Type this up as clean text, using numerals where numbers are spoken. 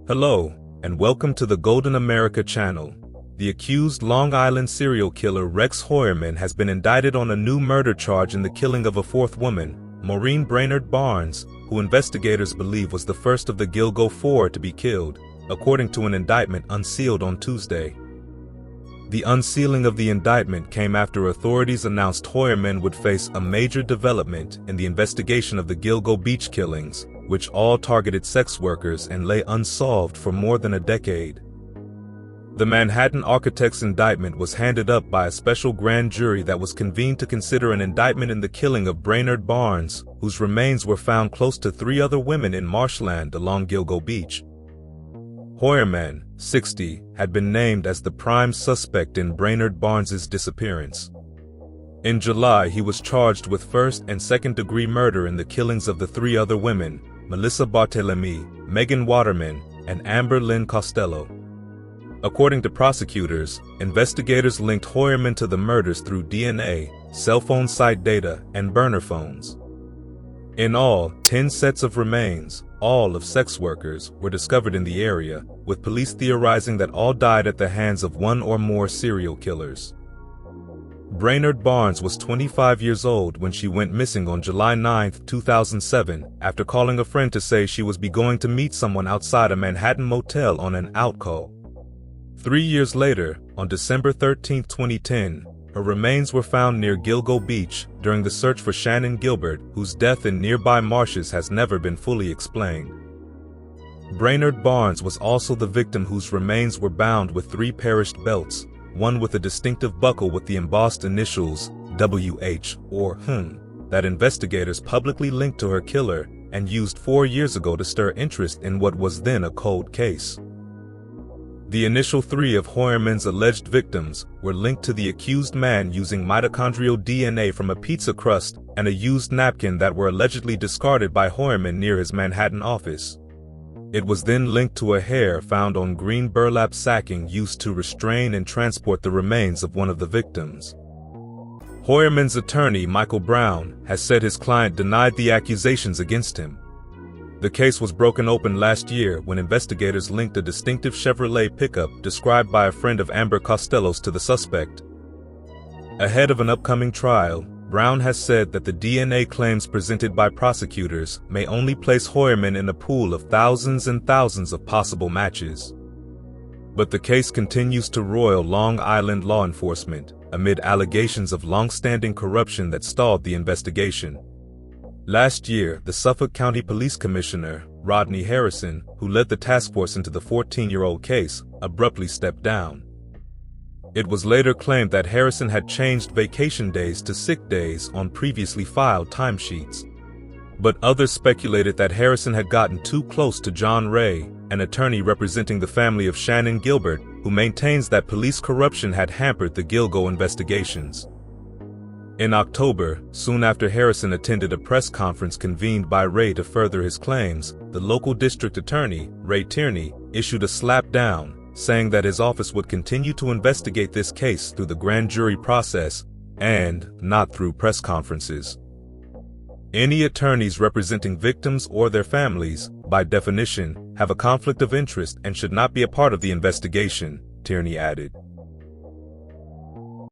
Hello, and welcome to the Golden America channel. The accused Long Island serial killer Rex Heuermann has been indicted on a new murder charge in the killing of a fourth woman, Maureen Brainard-Barnes, who investigators believe was the first of the Gilgo Four to be killed, according to an indictment unsealed on Tuesday. The unsealing of the indictment came after authorities announced Heuermann would face a major development in the investigation of the Gilgo Beach killings, which all targeted sex workers and lay unsolved for more than a decade. The Manhattan architect's indictment was handed up by a special grand jury that was convened to consider an indictment in the killing of Brainard-Barnes, whose remains were found close to 3 other women in marshland along Gilgo Beach. Heuermann, 60, had been named as the prime suspect in Brainard-Barnes' disappearance. In July, he was charged with first and second-degree murder in the killings of the 3 other women, Melissa Barthelemy, Megan Waterman, and Amber Lynn Costello. According to prosecutors, investigators linked Heuermann to the murders through DNA, cell phone site data, and burner phones. In all, 10 sets of remains, all of sex workers, were discovered in the area, with police theorizing that all died at the hands of one or more serial killers. Brainard-Barnes was 25 years old when she went missing on July 9, 2007, after calling a friend to say she was going to meet someone outside a Manhattan motel on an out call. 3 years later, on December 13, 2010, her remains were found near Gilgo Beach during the search for Shannon Gilbert, whose death in nearby marshes has never been fully explained. Brainard-Barnes was also the victim whose remains were bound with 3 perished belts, one with a distinctive buckle with the embossed initials WH or HN that investigators publicly linked to her killer and used 4 years ago to stir interest in what was then a cold case. The initial 3 of Heuermann's alleged victims were linked to the accused man using mitochondrial DNA from a pizza crust and a used napkin that were allegedly discarded by Heuermann near his Manhattan office. It was then linked to a hair found on green burlap sacking used to restrain and transport the remains of one of the victims. Heuermann's attorney, Michael Brown, has said his client denied the accusations against him. The case was broken open last year when investigators linked a distinctive Chevrolet pickup described by a friend of Amber Costello's to the suspect. Ahead of an upcoming trial, Brown has said that the DNA claims presented by prosecutors may only place Heuermann in a pool of thousands and thousands of possible matches. But the case continues to roil Long Island law enforcement amid allegations of long-standing corruption that stalled the investigation. Last year, the Suffolk County Police Commissioner, Rodney Harrison, who led the task force into the 14-year-old case, abruptly stepped down. It was later claimed that Harrison had changed vacation days to sick days on previously filed timesheets. But others speculated that Harrison had gotten too close to John Ray, an attorney representing the family of Shannon Gilbert, who maintains that police corruption had hampered the Gilgo investigations. In October, soon after Harrison attended a press conference convened by Ray to further his claims, the local district attorney, Ray Tierney, issued a slap down, saying that his office would continue to investigate this case through the grand jury process and not through press conferences. Any attorneys representing victims or their families, by definition, have a conflict of interest and should not be a part of the investigation, Tierney added.